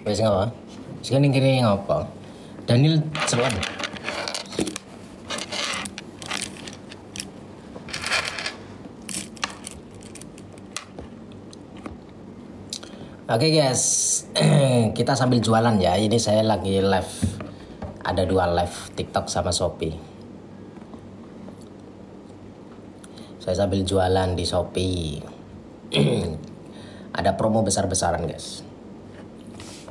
Wes ngapa? Sekarang kiri ngapa? Daniel celan. Oke guys, kita sambil jualan ya. Ini saya lagi live, ada 2 live TikTok sama Shopee. Saya sambil jualan di Shopee. Ada promo besar-besaran guys.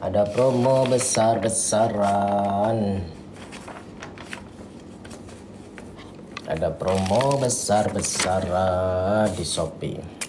Ada promo besar-besaran. Ada promo besar-besaran di Shopee.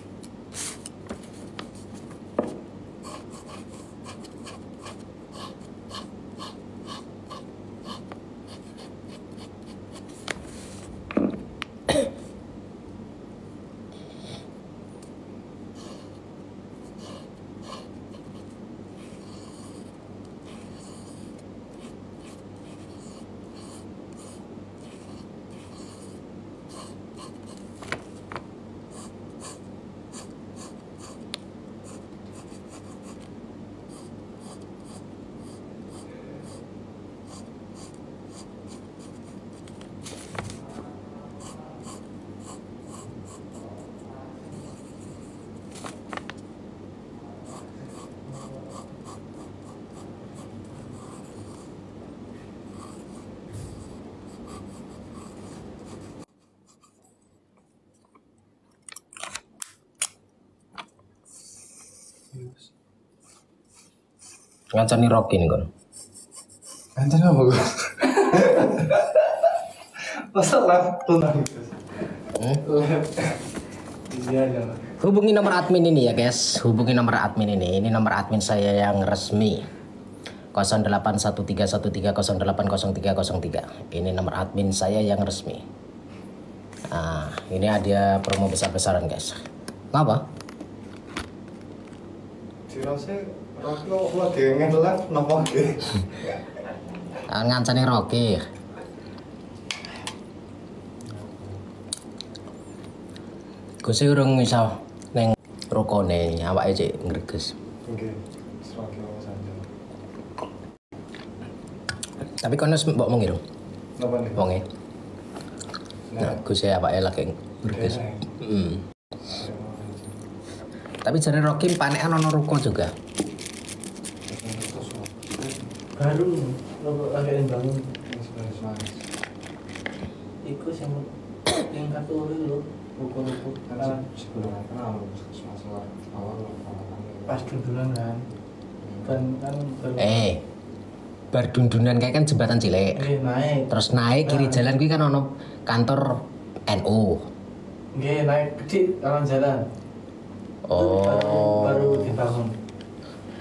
Ngancani Rocky nih kon. Ngancani apa gue? Masalah tunang. Hubungi nomor admin ini ya guys. Hubungi nomor admin ini. Ini nomor admin saya yang resmi. 081313080303. Ini nomor admin saya yang resmi. Nah, ini ada promo besar-besaran guys. Ngapa? Dirasa Rocky lagi ngelah nopo iki. Ngancani Rocky. Gusti urung iso ning rukone awake cek ngreges. Nggih. Rocky saja. Tapi kono mbok mung ngiru. Napa nih? Wonge. Nah, Gusti awake lagi ngreges. Tapi jare Rocky panekan ono ruko juga. Baru lagi bangun. Iku yang kartu dulu ruko-ruko kan sebelum kenal masalah awal pas dundulan kan. Kan Bar dundunan kayak kan jembatan Cilek. naik. Terus naik kiri jalan kuwi kan ono kantor NU. Nggih, naik gede jalan. Oh. Baru dibangun.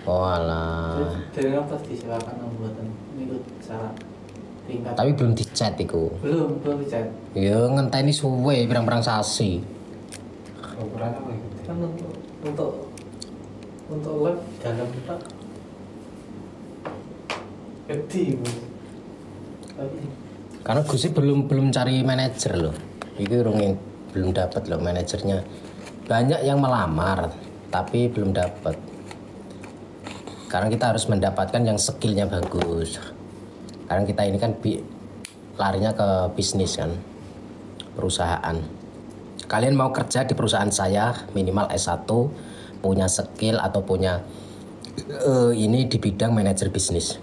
Oh alah. Dari pas disilakan pembuatan ikut syarat tingkat. Tapi belum dicat iku. Belum dicat. Ya ngenteni suwe pirang-pirang sasi. ukuran apa itu? Kan untuk lab dalam kita gede Bos. Tapi Karena Gusi belum cari manajer loh. Iki belum dapat loh manajernya. Banyak yang melamar tapi belum dapat. Karena kita harus mendapatkan yang skillnya bagus. Karena kita ini kan larinya ke bisnis kan, perusahaan. Kalian mau kerja di perusahaan saya minimal S1, punya skill atau punya ini di bidang manajer bisnis.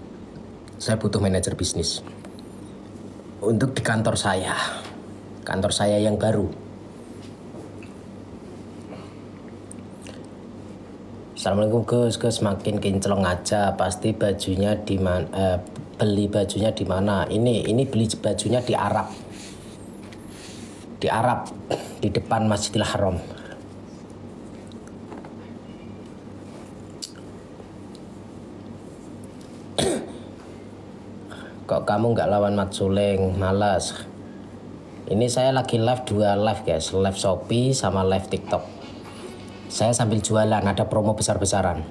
Saya butuh manajer bisnis untuk di kantor saya yang baru. Assalamualaikum Gus, makin kinclong aja. Pasti bajunya di mana? Beli bajunya di mana? Ini beli bajunya di Arab. Di Arab, di depan Masjidil Haram. Kok kamu nggak lawan Mat Suleng? Malas. Ini saya lagi live 2 live guys, live Shopee sama live TikTok. Saya sambil jualan, ada promo besar-besaran.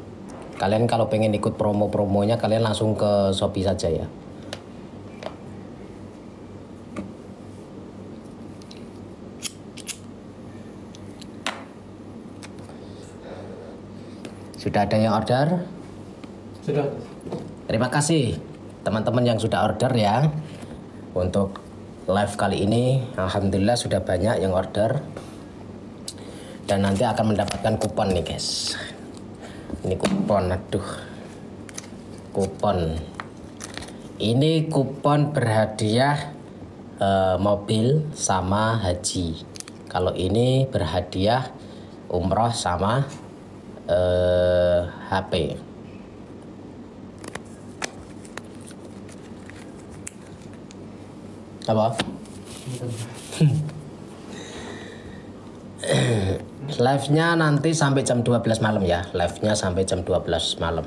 Kalian kalau pengen ikut promo-promonya, kalian langsung ke Shopee saja ya. Sudah ada yang order? Sudah. Terima kasih teman-teman yang sudah order ya. Untuk live kali ini alhamdulillah sudah banyak yang order. Dan nanti akan mendapatkan kupon nih guys. Ini kupon, aduh. Kupon. Ini kupon berhadiah mobil sama haji. Kalau ini berhadiah umroh sama HP. Apa? Live-nya nanti sampai jam 12 malam ya. Live-nya sampai jam 12 malam.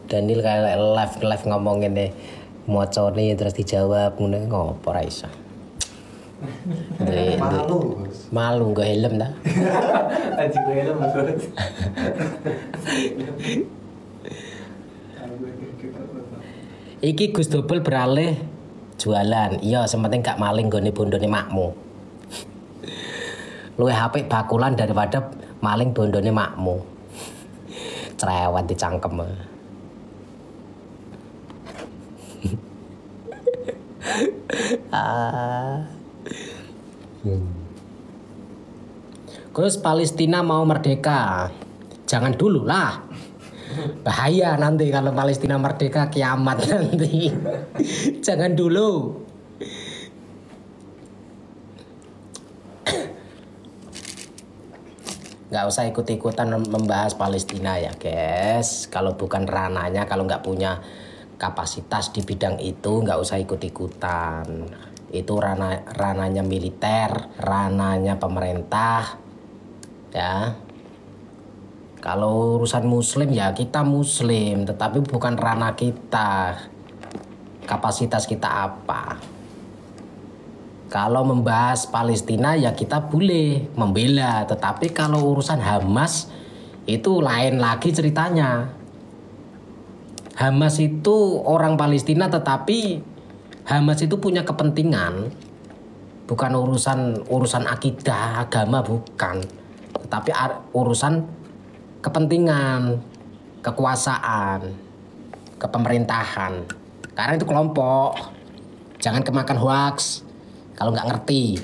Daniel kayak live ngomongin deh mocone terus dijawab ngono ngopo ra iso. Malu gak helm dah. Aji gue helm banget. Iki Gus Dobel beralih jualan. Iya, sementing gak maling gone bondone makmu. Luwih apik bakulan daripada maling bondone makmu. Cerewet dicangkem. Gus, Palestina mau merdeka. Jangan dulu lah. Bahaya nanti kalau Palestina merdeka, kiamat nanti. Jangan dulu. Nggak usah ikut-ikutan membahas Palestina ya guys. Kalau bukan rananya, kalau nggak punya kapasitas di bidang itu, nggak usah ikut-ikutan. Itu rananya militer, rananya pemerintah ya. Kalau urusan muslim ya kita muslim, tetapi bukan ranah kita. Kapasitas kita apa? Kalau membahas Palestina ya kita boleh membela, tetapi kalau urusan Hamas itu lain lagi ceritanya. Hamas itu orang Palestina, tetapi Hamas itu punya kepentingan, bukan urusan akidah agama, bukan, tetapi urusan kepentingan, kekuasaan, kepemerintahan. Karena itu kelompok, jangan kemakan hoax kalau nggak ngerti.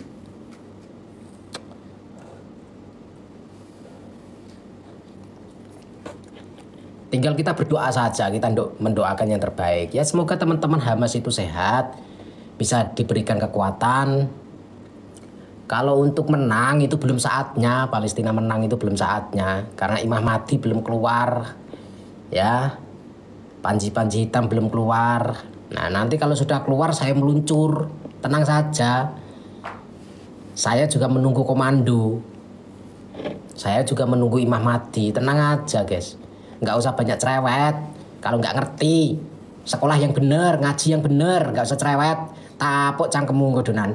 Tinggal kita berdoa saja, kita mendoakan yang terbaik. Ya semoga teman-teman Hamas itu sehat, bisa diberikan kekuatan. Kalau untuk menang itu belum saatnya, Palestina menang itu belum saatnya. Karena Imam Mahdi belum keluar, ya. Panji-panji hitam belum keluar. Nah nanti kalau sudah keluar saya meluncur, tenang saja. Saya juga menunggu komando. Saya juga menunggu Imam Mahdi, tenang aja guys. Nggak usah banyak cerewet. Kalau nggak ngerti, sekolah yang bener, ngaji yang bener, nggak usah cerewet. Tapuk cangkemmu godonan.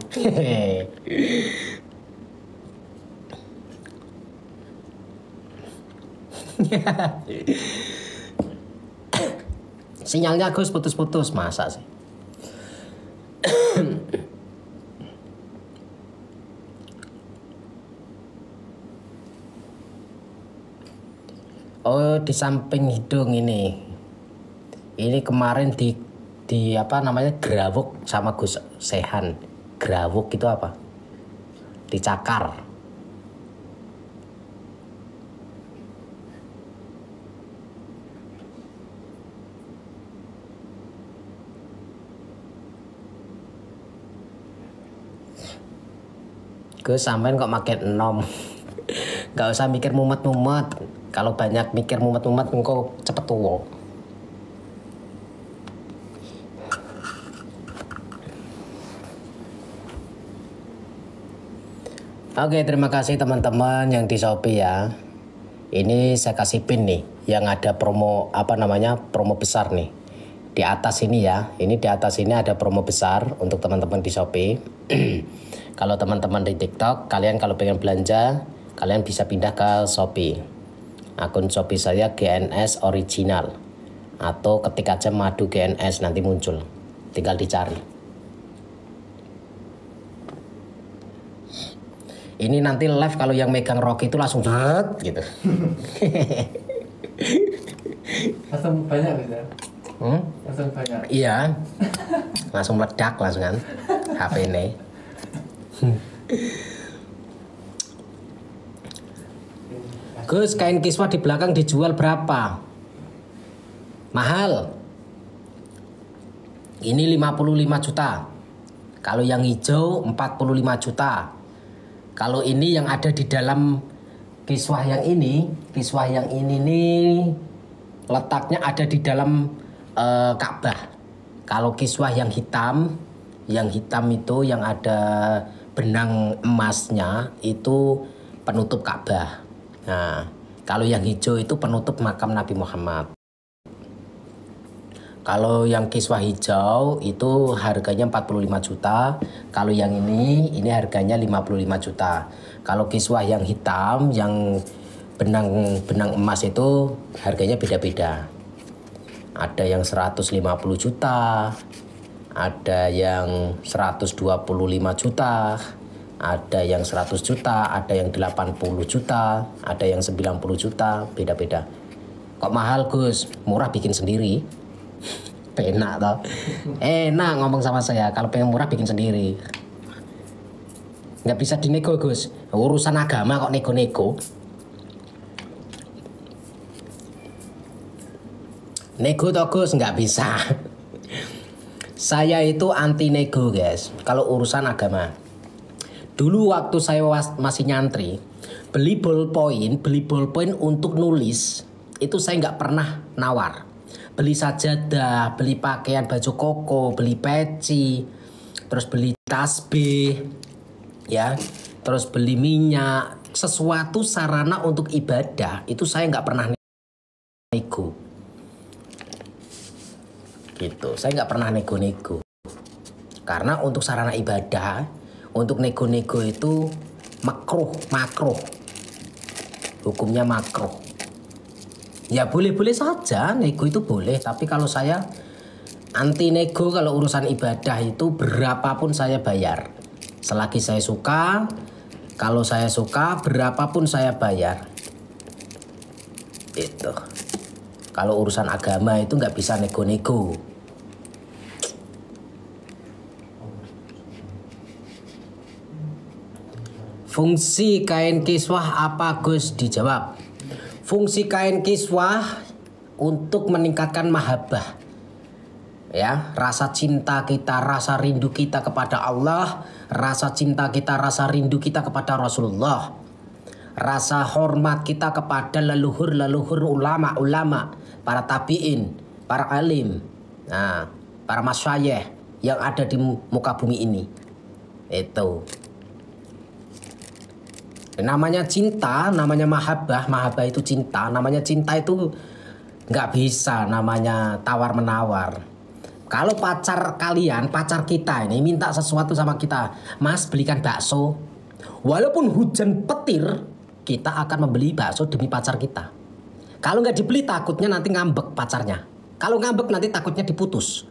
Sinyalnya Gus putus-putus, masa sih? Oh, di samping hidung ini. Ini kemarin di apa namanya grawuk sama Gus Sehan. Grawuk itu apa? Dicakar. Gus sampean kok makin enom. Gak usah mikir mumet-mumet. Kalau banyak mikir mumet-mumet engkau cepet tua. Oke, terima kasih teman-teman yang di Shopee ya. Ini saya kasih pin nih yang ada promo apa namanya? Promo besar nih. Di atas ini ya. Ini di atas ini ada promo besar untuk teman-teman di Shopee. Kalau teman-teman di TikTok, kalian kalau pengen belanja, kalian bisa pindah ke Shopee. Akun Shopee saya GNS Original. Atau ketik aja Madu GNS nanti muncul. Tinggal dicari. Ini nanti live kalau yang megang rok itu langsung gitu. Langsung banyak bisa. Langsung banyak. Iya. Langsung meledak langsung kan HP ini. Gus, kain kiswah di belakang dijual berapa? Mahal. Ini 55 juta. Kalau yang hijau 45 juta. Kalau ini yang ada di dalam kiswah yang ini nih letaknya ada di dalam Ka'bah. Kalau kiswah yang hitam itu yang ada benang emasnya itu penutup Ka'bah. Nah, kalau yang hijau itu penutup makam Nabi Muhammad. Kalau yang kiswah hijau itu harganya 45 juta. Kalau yang ini harganya 55 juta. Kalau kiswah yang hitam yang benang emas itu harganya beda-beda. Ada yang 150 juta, ada yang 125 juta, ada yang 100 juta, ada yang 80 juta, ada yang 90 juta, beda-beda. Kok mahal Gus? Murah bikin sendiri. Enak toh. Enak ngomong sama saya, kalau pengen murah bikin sendiri. Nggak bisa dinego Gus. Urusan agama kok nego-nego. Nego toh Gus, nggak bisa. Saya itu anti nego guys, kalau urusan agama. Dulu waktu saya masih nyantri, beli ballpoint untuk nulis, itu saya nggak pernah nawar. Beli sajadah, beli pakaian baju koko, beli peci, terus beli tasbih, ya, terus beli minyak, sesuatu sarana untuk ibadah, itu saya nggak pernah nego. Gitu, saya nggak pernah nego-nego. Karena untuk sarana ibadah, untuk nego-nego itu makruh. Hukumnya makruh. Ya boleh-boleh saja, nego itu boleh. Tapi kalau saya anti nego kalau urusan ibadah itu berapapun saya bayar. Selagi saya suka, kalau saya suka berapapun saya bayar. Itu. Kalau urusan agama itu nggak bisa nego-nego. Fungsi kain kiswah apa Gus? Dijawab. Fungsi kain kiswah untuk meningkatkan mahabbah. Ya, rasa cinta kita, rasa rindu kita kepada Allah, rasa cinta kita, rasa rindu kita kepada Rasulullah. Rasa hormat kita kepada leluhur ulama, para tabi'in, para alim, nah, para masyayikh yang ada di muka bumi ini. Itu. Namanya cinta, namanya mahabbah itu cinta. Namanya cinta itu nggak bisa namanya tawar-menawar. Kalau pacar kita ini minta sesuatu sama kita, Mas belikan bakso. Walaupun hujan petir, kita akan membeli bakso demi pacar kita. Kalau nggak dibeli takutnya nanti ngambek pacarnya. Kalau ngambek nanti takutnya diputus.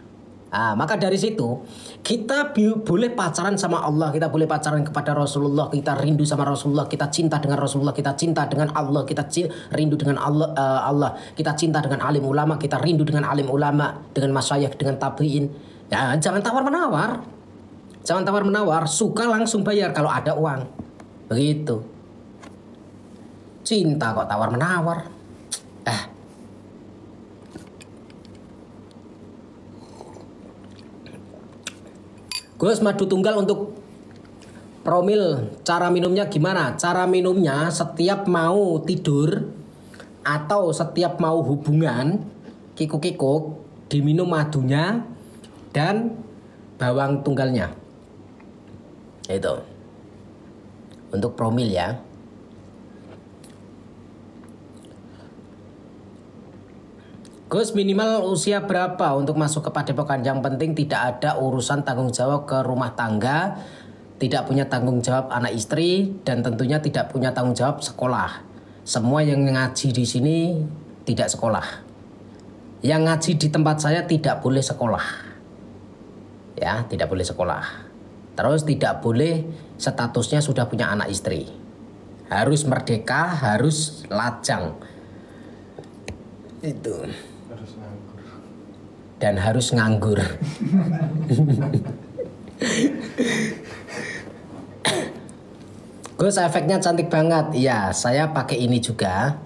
Nah, maka dari situ kita boleh pacaran sama Allah, kita boleh pacaran kepada Rasulullah, kita rindu sama Rasulullah, kita cinta dengan Rasulullah, kita cinta dengan Allah, kita rindu dengan Allah, kita cinta dengan alim ulama, kita rindu dengan alim ulama, dengan masyayikh, dengan tabi'in. Ya, jangan tawar-menawar. Jangan tawar-menawar, suka langsung bayar kalau ada uang. Begitu. Cinta kok tawar-menawar. Gus, madu tunggal untuk promil, cara minumnya gimana? Cara minumnya setiap mau tidur atau setiap mau hubungan, kikuk-kikuk, diminum madunya dan bawang tunggalnya. Itu. Untuk promil ya. Gus, minimal usia berapa untuk masuk ke padepokan? Yang penting tidak ada urusan tanggung jawab ke rumah tangga, tidak punya tanggung jawab anak istri, dan tentunya tidak punya tanggung jawab sekolah. Semua yang ngaji di sini tidak sekolah. Yang ngaji di tempat saya tidak boleh sekolah. Ya, tidak boleh sekolah. Terus tidak boleh statusnya sudah punya anak istri. Harus merdeka, harus lajang. Itu. Harus nganggur. Dan harus nganggur. Gus, efeknya cantik banget. Iya, saya pakai ini juga.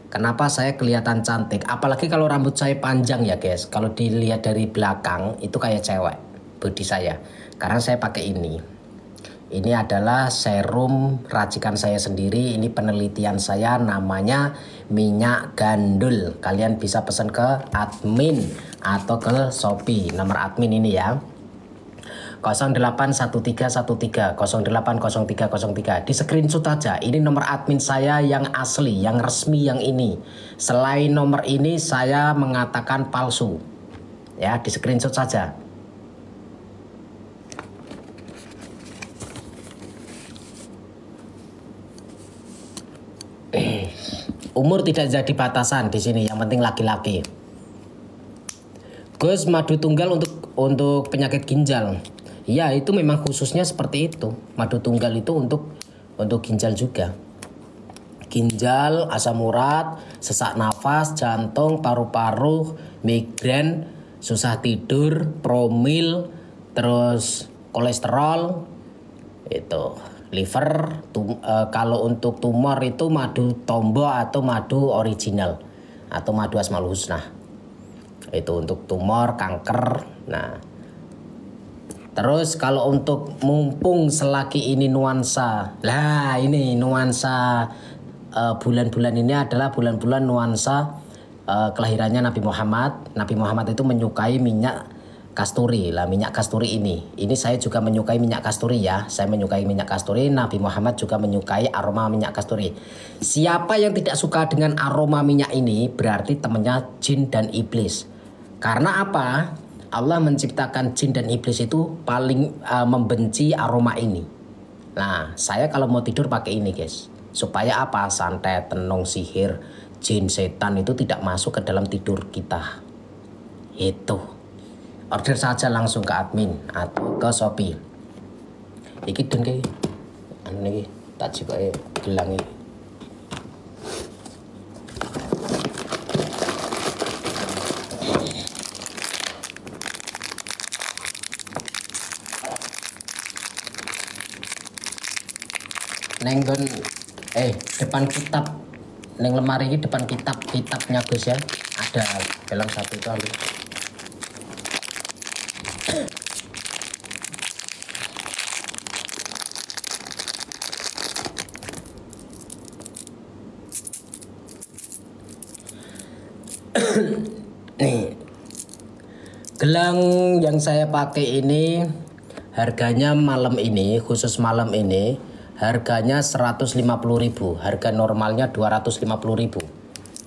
Kenapa saya kelihatan cantik? Apalagi kalau rambut saya panjang ya guys. Kalau dilihat dari belakang itu kayak cewek body saya. Karena saya pakai ini. Ini adalah serum racikan saya sendiri. Ini penelitian saya, namanya minyak gandul. Kalian bisa pesan ke admin atau ke Shopee. Nomor admin ini ya. 081313 080303. Di screenshot aja. Ini nomor admin saya yang asli, yang resmi, yang ini. Selain nomor ini saya mengatakan palsu. Ya, di screenshot saja. Umur tidak jadi batasan di sini, yang penting laki-laki. Gus, madu tunggal untuk penyakit ginjal. Ya, itu memang khususnya seperti itu. Madu tunggal itu untuk ginjal juga. Ginjal, asam urat, sesak nafas, jantung, paru-paru, migrain, susah tidur, promil, terus kolesterol, itu liver. Kalau untuk tumor itu madu tombo atau madu original atau madu asmaul husna. Itu untuk tumor, kanker. Nah, terus kalau untuk mumpung selagi ini nuansa, lah ini nuansa bulan-bulan ini adalah bulan-bulan nuansa kelahirannya Nabi Muhammad. Nabi Muhammad itu menyukai minyak kasturi. Lah minyak kasturi ini saya juga menyukai minyak kasturi ya. Saya menyukai minyak kasturi. Nabi Muhammad juga menyukai aroma minyak kasturi. Siapa yang tidak suka dengan aroma minyak ini berarti temannya jin dan iblis. Karena apa? Allah menciptakan jin dan iblis itu paling membenci aroma ini. Nah, saya kalau mau tidur pakai ini guys. Supaya apa? Santet, tenung, sihir, jin, setan itu tidak masuk ke dalam tidur kita. Itu. Order saja langsung ke admin atau ke Shopee. Iki den ki. Anu niki tak jikoke gelang iki. Neng gon depan kitab, neng lemari ini depan kitabnya Gus ya, ada gelang satu itu ambil. Nih, gelang yang saya pakai ini harganya malam ini, khusus malam ini harganya 150.000. Harga normalnya 250.000.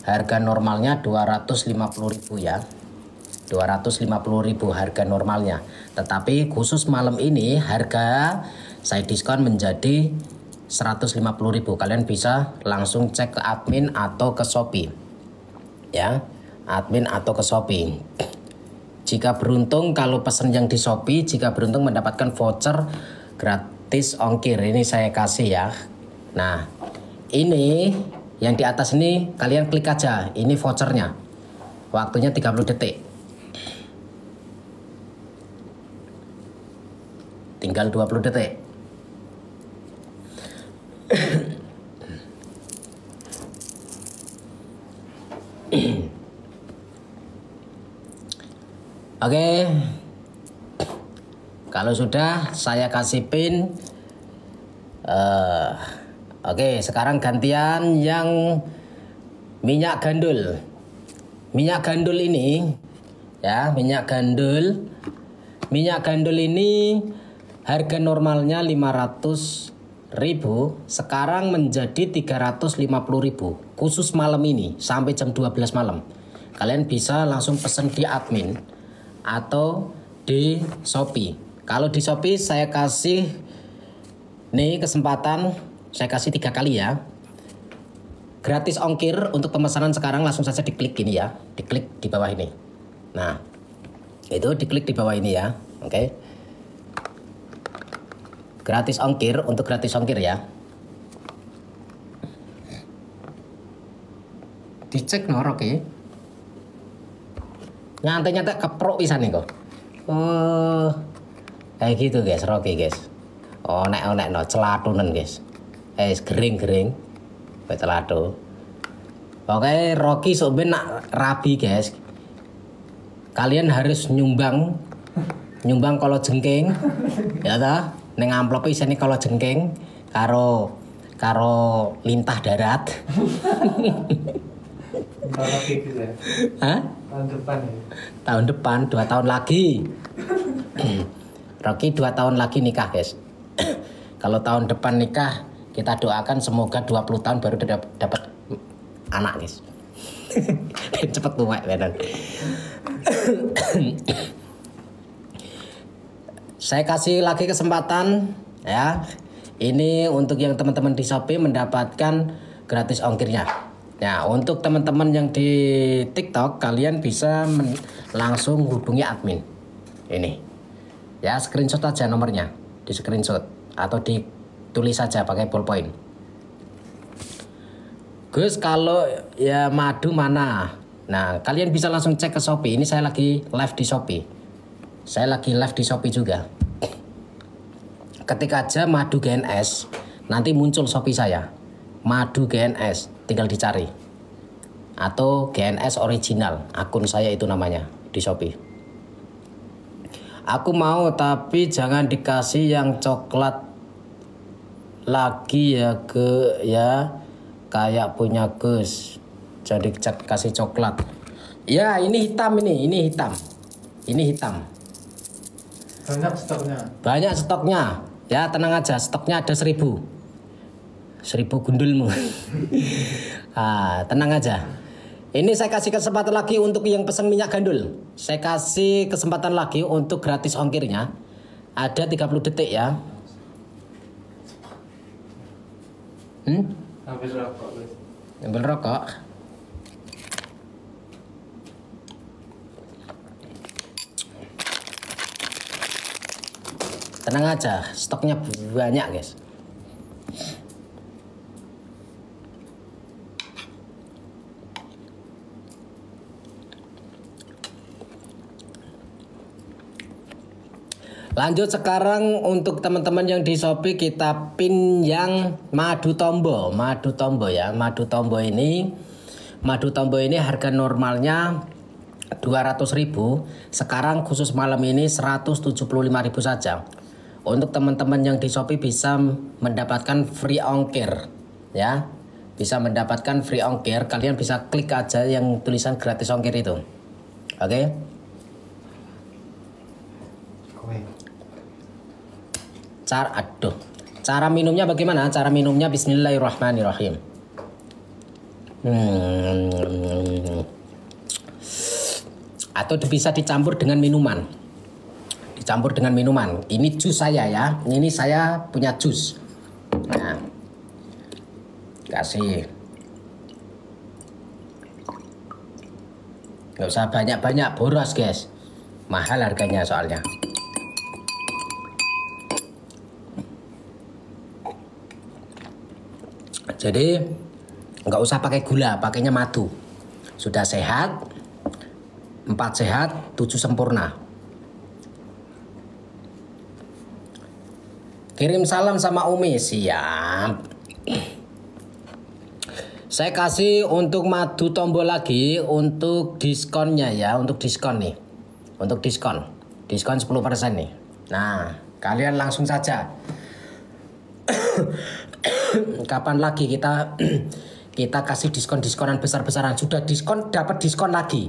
Harga normalnya 250.000 ya. 250.000 harga normalnya. Tetapi khusus malam ini harga saya diskon menjadi 150.000. Kalian bisa langsung cek ke admin atau ke Shopee. Ya, admin atau ke Shopee. Jika beruntung kalau pesan yang di Shopee, jika beruntung mendapatkan voucher gratis ongkir. Ini saya kasih ya. Nah, ini yang di atas ini kalian klik aja. Ini vouchernya. Waktunya 30 detik. Tinggal 20 detik. Oke. Kalau sudah saya kasih pin. Oke, sekarang gantian yang minyak gandul. Minyak gandul ini ya, minyak gandul. Minyak gandul ini harga normalnya 500.000, sekarang menjadi 350.000 khusus malam ini sampai jam 12 malam. Kalian bisa langsung pesen di admin atau di Shopee. Kalau di Shopee saya kasih nih kesempatan, saya kasih 3 kali ya. Gratis ongkir untuk pemesanan sekarang, langsung saja diklik ini ya. Diklik di bawah ini. Nah, itu diklik di bawah ini ya. Oke. Gratis ongkir, untuk gratis ongkir ya. Dicek no Rocky. Nyantai-nyantai keprok pisan nih kok. Oh, kayak gitu guys, Rocky guys. Oh, nek no celatunen guys. Gering. Kayak celatu. Oke, Rocky soben nak rabi guys. Kalian harus nyumbang kalau jengking, ya toh. Neng amplop isine kalau jengking karo lintah darat. Kalau gitu ya. Hah? Tahun depan ya. Tahun depan 2 tahun lagi. Rocky 2 tahun lagi nikah guys. Kalau tahun depan nikah, kita doakan semoga 20 tahun baru dapat anak guys. Cepet tua benar. Saya kasih lagi kesempatan ya. Ini untuk yang teman-teman di Shopee mendapatkan gratis ongkirnya. Ya, untuk teman-teman yang di TikTok kalian bisa langsung hubungi admin. Ini. Ya, screenshot aja nomornya. Di screenshot atau ditulis saja pakai ballpoint. Gus, kalau ya madu mana? Nah, kalian bisa langsung cek ke Shopee. Ini saya lagi live di Shopee. Saya lagi live di Shopee juga. Ketik aja madu GNS, nanti muncul Shopee saya. Madu GNS, tinggal dicari. Atau GNS original, akun saya itu namanya di Shopee. Aku mau tapi jangan dikasih yang coklat lagi ya kayak punya Gus. Jadi kasih coklat. Ya, ini hitam ini hitam. Ini hitam. Banyak stoknya. Banyak stoknya. Ya, tenang aja, stoknya ada 1000 gundulmu. Tenang aja. Ini saya kasih kesempatan lagi untuk yang pesan minyak gandul. Saya kasih kesempatan lagi untuk gratis ongkirnya. Ada 30 detik ya. Ambil rokok guys. Ambil rokok. Tenang aja, stoknya banyak guys. Lanjut sekarang untuk teman-teman yang di Shopee, kita pin yang madu tombo ya. Madu tombo ini harga normalnya 200.000. Sekarang khusus malam ini 175.000 saja. Untuk teman-teman yang di Shopee bisa mendapatkan free ongkir ya. Bisa mendapatkan free ongkir, kalian bisa klik aja yang tulisan gratis ongkir itu. Oke? Cara minumnya bagaimana? Cara minumnya bismillahirrahmanirrahim. Atau bisa dicampur dengan minuman. Ini jus saya ya. Ini saya punya jus. Nah, kasih. Nggak usah banyak-banyak, boros guys. Mahal harganya soalnya. Jadi nggak usah pakai gula, pakainya madu. Sudah sehat, 4 sehat, 7 sempurna. Kirim salam sama Umi, siap. Saya kasih untuk madu tombol lagi untuk diskonnya ya, untuk diskon nih. Untuk diskon 10% nih. Nah, kalian langsung saja. Kapan lagi kita kasih diskonan besar-besaran? Sudah diskon dapat diskon lagi.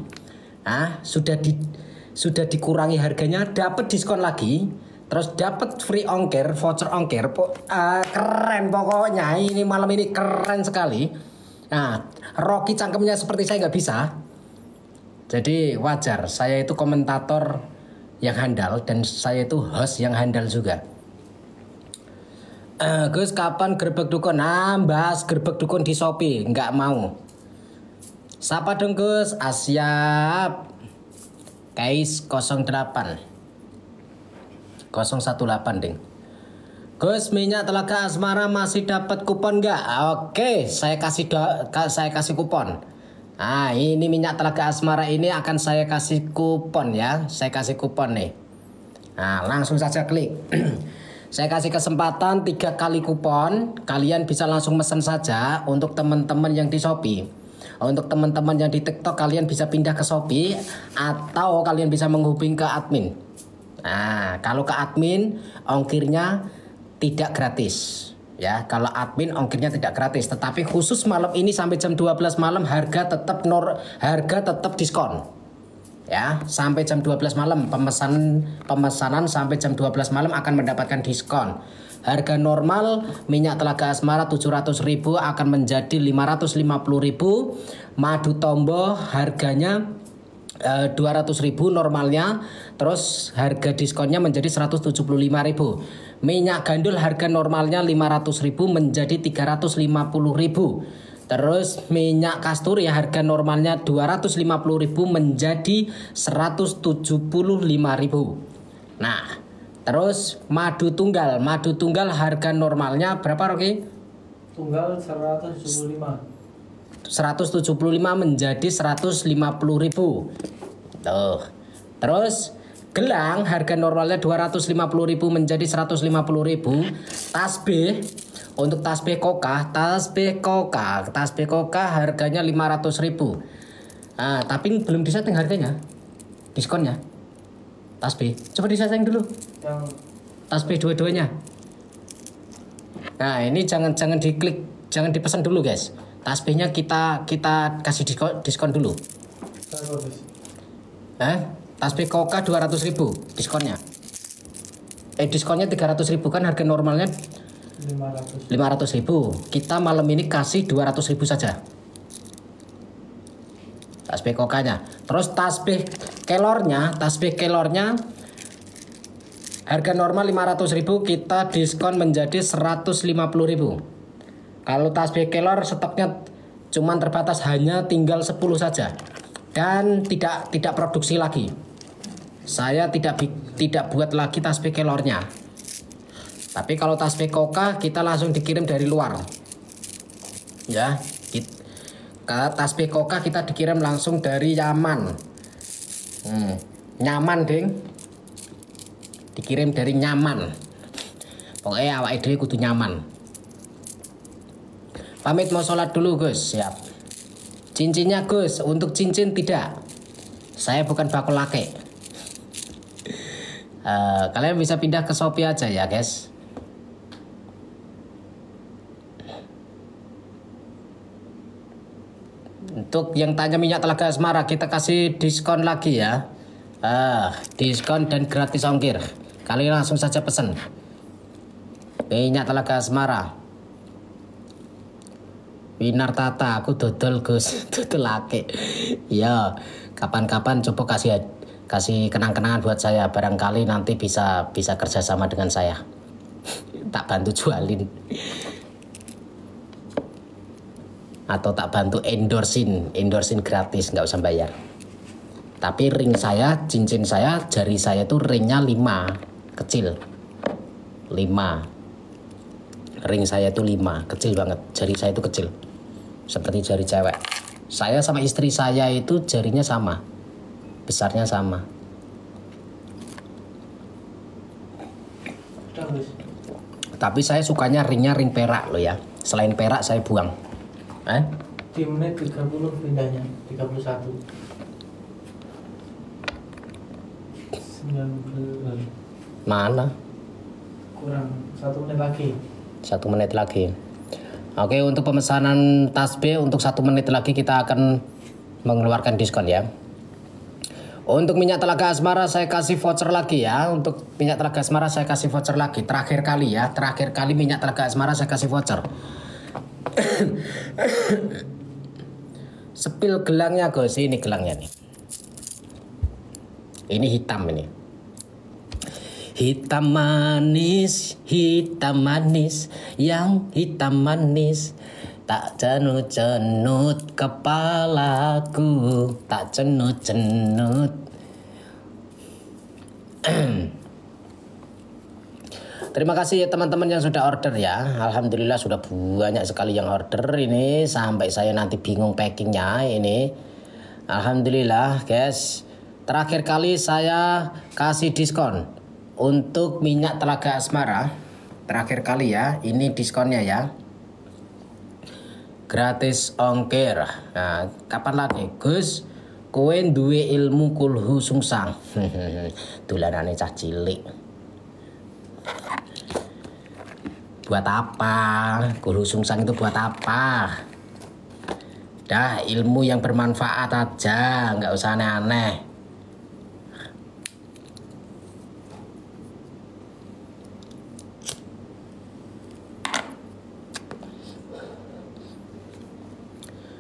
Sudah dikurangi harganya dapat diskon lagi. Terus dapat free ongkir, voucher ongkir. Keren pokoknya. Ini malam ini keren sekali. Nah, Rocky cangkemnya seperti saya nggak bisa. Jadi wajar. Saya itu komentator yang handal dan saya itu host yang handal juga. Gus, kapan gerbek dukun? Bahas gerbek dukun di Shopee. Nggak mau. Siapa dong Gus? Siap. Kais 08 018 ding. Gus, minyak Telaga Asmara masih dapat kupon nggak? Oke, saya kasih kupon. Nah, ini minyak Telaga Asmara ini akan saya kasih kupon ya. Saya kasih kupon nih. Nah, langsung saja klik. Saya kasih kesempatan 3 kali kupon. Kalian bisa langsung mesen saja untuk teman-teman yang di Shopee. Untuk teman-teman yang di TikTok, kalian bisa pindah ke Shopee atau kalian bisa menghubungi ke admin. Nah, kalau ke admin ongkirnya tidak gratis. Ya, kalau admin ongkirnya tidak gratis, tetapi khusus malam ini sampai jam 12 malam harga tetap diskon. Ya, sampai jam 12 malam pemesanan sampai jam 12 malam akan mendapatkan diskon. Harga normal minyak Telaga Asmara 700.000 akan menjadi 550.000. Madu Tombo harganya 200.000 normalnya, terus harga diskonnya menjadi 175.000. Minyak gandul harga normalnya 500.000 menjadi 350.000. Terus minyak kasturi harga normalnya 250.000 menjadi 175.000. Nah, terus madu tunggal harga normalnya berapa, Rocky? Tunggal 175 menjadi 150.000. Tuh. Terus gelang harga normalnya 250.000 menjadi 150.000. Tasbih untuk tasbih koka harganya 500.000. Nah, tapi belum disetting harganya. Diskonnya. Tasbih. Coba disetting dulu. yang Tasbih dua-duanya. Nah, ini jangan diklik, jangan dipesan dulu, guys. Tasbihnya kita kasih diskon dulu. bagus. Tasbih koka 200.000 diskonnya. Diskonnya 300.000 kan harga normalnya 500.000. Kita malam ini kasih 200.000 saja. Tasbih kokanya. Terus tasbih kelornya harga normal 500.000, kita diskon menjadi 150.000. Kalau tasbih kelor stoknya cuman terbatas, hanya tinggal 10 saja dan tidak produksi lagi. Saya tidak buat lagi tasbih kelornya. Tapi kalau tasbih koka kita langsung dikirim dari luar. Ya, tasbih koka kita dikirim langsung dari Yaman. Nyaman, ding. Dikirim dari Nyaman. Pokoknya awake dhewe kudu nyaman. Pamit mau sholat dulu, Gus. Siap. Cincinnya, Gus. Untuk cincin tidak. Saya bukan bakul lake. Kalian bisa pindah ke Shopee aja ya, guys. Untuk yang tanya minyak Telaga Asmara, kita kasih diskon lagi ya. Diskon dan gratis ongkir. Kalian langsung saja pesen minyak Telaga Asmara. Winar Tata, aku dodol, Gus. Dodol laki. Ya, kapan-kapan coba kasih kenang-kenangan buat saya. Barangkali nanti bisa kerjasama dengan saya. Tak bantu jualin. Atau tak bantu endorsin gratis, nggak usah bayar. Tapi ring saya, cincin saya, jari saya tuh ringnya 5, kecil. 5. Ring saya itu 5, kecil banget. Jari saya itu kecil, seperti jari cewek. Saya sama istri saya itu jarinya sama, besarnya sama. Tapi saya sukanya ringnya ring perak loh ya. Selain perak saya buang. Di menit 30 pindahnya 31. 19. Mana? Kurang 1 menit lagi. 1 menit lagi. Oke, untuk pemesanan tasbih untuk 1 menit lagi kita akan mengeluarkan diskon ya. Untuk minyak Telaga Asmara saya kasih voucher lagi ya. Untuk minyak Telaga Asmara saya kasih voucher lagi. Terakhir kali ya. Terakhir kali minyak Telaga Asmara saya kasih voucher. Sepil gelangnya, Gus. Ini gelangnya nih. Ini hitam ini. Hitam manis, yang hitam manis. Tak cenut-cenut kepalaku, tak cenut-cenut. Terima kasih ya teman-teman yang sudah order ya. Alhamdulillah sudah banyak sekali yang order ini. Sampai saya nanti bingung packingnya ini. Alhamdulillah guys. Terakhir kali saya kasih diskon untuk minyak Telaga Asmara. Terakhir kali ya. Ini diskonnya ya. Gratis ongkir. Nah, kapan lagi Gus? Kowe duwe ilmu kulhu sungsang. Dolanane cah cilik. Buat apa? Kulhu sungsang itu buat apa? Dah ilmu yang bermanfaat aja, nggak usah aneh-aneh.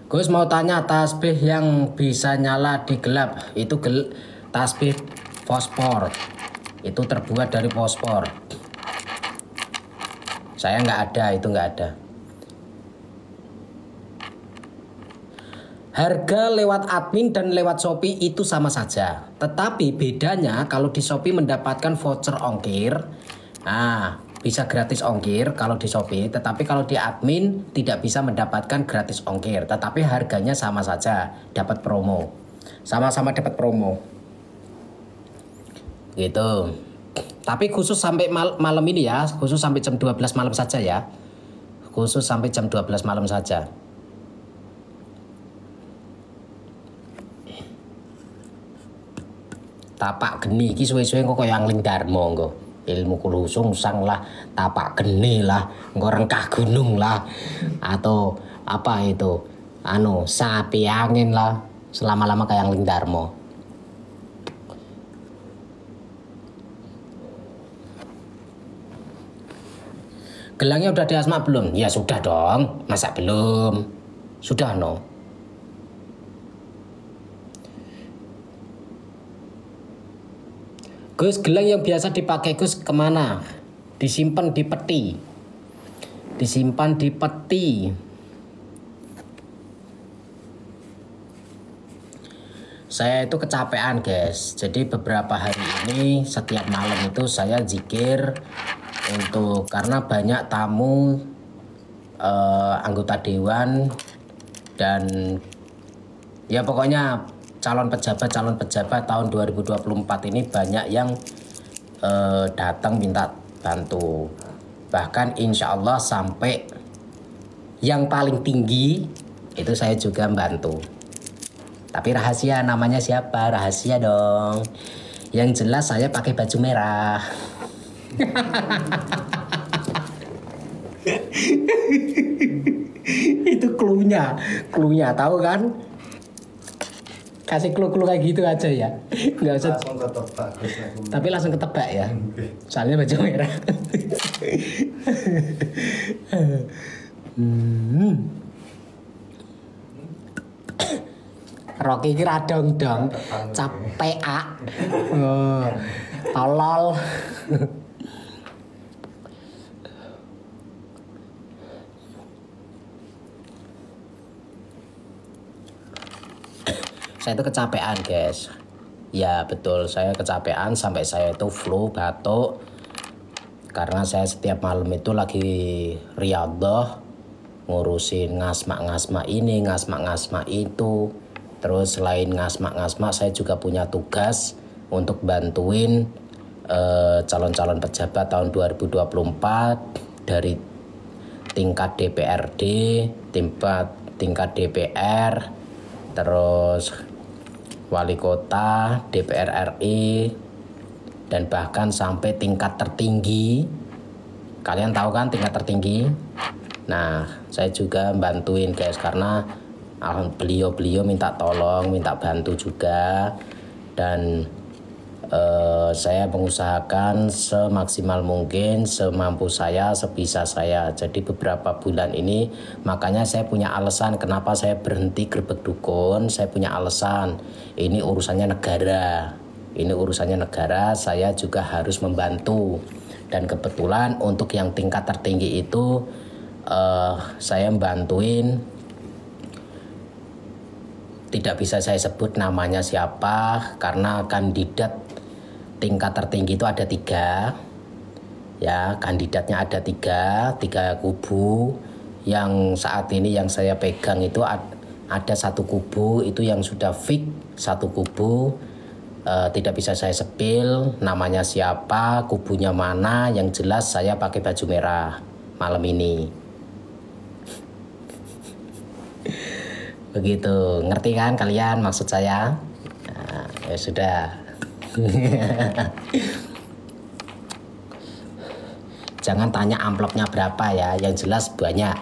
Gus mau tanya tasbih yang bisa nyala di gelap itu tasbih fosfor. Itu terbuat dari fosfor. Saya nggak ada, itu nggak ada. Harga lewat admin dan lewat Shopee itu sama saja. Tetapi bedanya kalau di Shopee mendapatkan voucher ongkir. Nah, bisa gratis ongkir kalau di Shopee. Tetapi kalau di admin tidak bisa mendapatkan gratis ongkir. Tetapi harganya sama saja, dapat promo. Sama-sama dapat promo. Gitu. Tapi khusus sampai malam ini ya, khusus sampai jam 12 malam saja ya. Khusus sampai jam 12 malam saja. Tapak geni iki suwe-suwe kok yang Ling Darmo engko. Ilmu kulhu sungsang lah, tapak geni lah, engko rengkah gunung lah. Atau apa itu? Sapi angin lah. Selama-lama kayak Ling Darmo. Gelangnya udah diasma belum? Ya sudah dong. Masa belum? Sudah no. Gus, gelang yang biasa dipakai Gus kemana? Disimpan di peti. Disimpan di peti. Saya itu kecapean guys. Jadi beberapa hari ini setiap malam itu saya zikir karena banyak tamu anggota dewan dan ya pokoknya calon pejabat tahun 2024 ini banyak yang datang minta bantu. Bahkan insya Allah sampai yang paling tinggi itu saya juga bantu. Tapi rahasia, namanya siapa? Rahasia dong. Yang jelas saya pakai baju merah. Itu cluenya tahu kan? Kasih clue kayak gitu aja ya, nggak usah. Langsung ketebak Gus. Tapi langsung ketebak ya, soalnya baju merah. Rocky kira dong capek tolol. Saya itu kecapean guys. Ya betul, saya kecapean sampai saya itu flu, batuk. Karena saya setiap malam itu lagi riyadhah, ngurusin ngasmak ini, ngasmak itu. Terus selain ngasmak saya juga punya tugas untuk bantuin calon-calon pejabat tahun 2024 dari tingkat DPRD, tingkat DPR, terus wali kota, DPR RI, dan bahkan sampai tingkat tertinggi. Kalian tahu kan tingkat tertinggi? Nah, saya juga bantuin guys karena beliau minta tolong, minta bantu juga, dan saya mengusahakan semaksimal mungkin, semampu saya, sebisa saya. Jadi beberapa bulan ini makanya saya punya alasan kenapa saya berhenti Grebeg Dukun. Saya punya alasan, ini urusannya negara, saya juga harus membantu. Dan kebetulan untuk yang tingkat tertinggi itu saya membantuin, tidak bisa saya sebut namanya siapa karena kandidat tingkat tertinggi itu ada 3. Ya, kandidatnya ada tiga kubu. Yang saat ini yang saya pegang itu ada satu kubu itu yang sudah fix, satu kubu tidak bisa saya sepil namanya siapa, kubunya mana, yang jelas saya pakai baju merah malam ini. Begitu, ngerti kan kalian maksud saya? Nah, ya sudah. Jangan tanya amplopnya berapa ya, yang jelas banyak.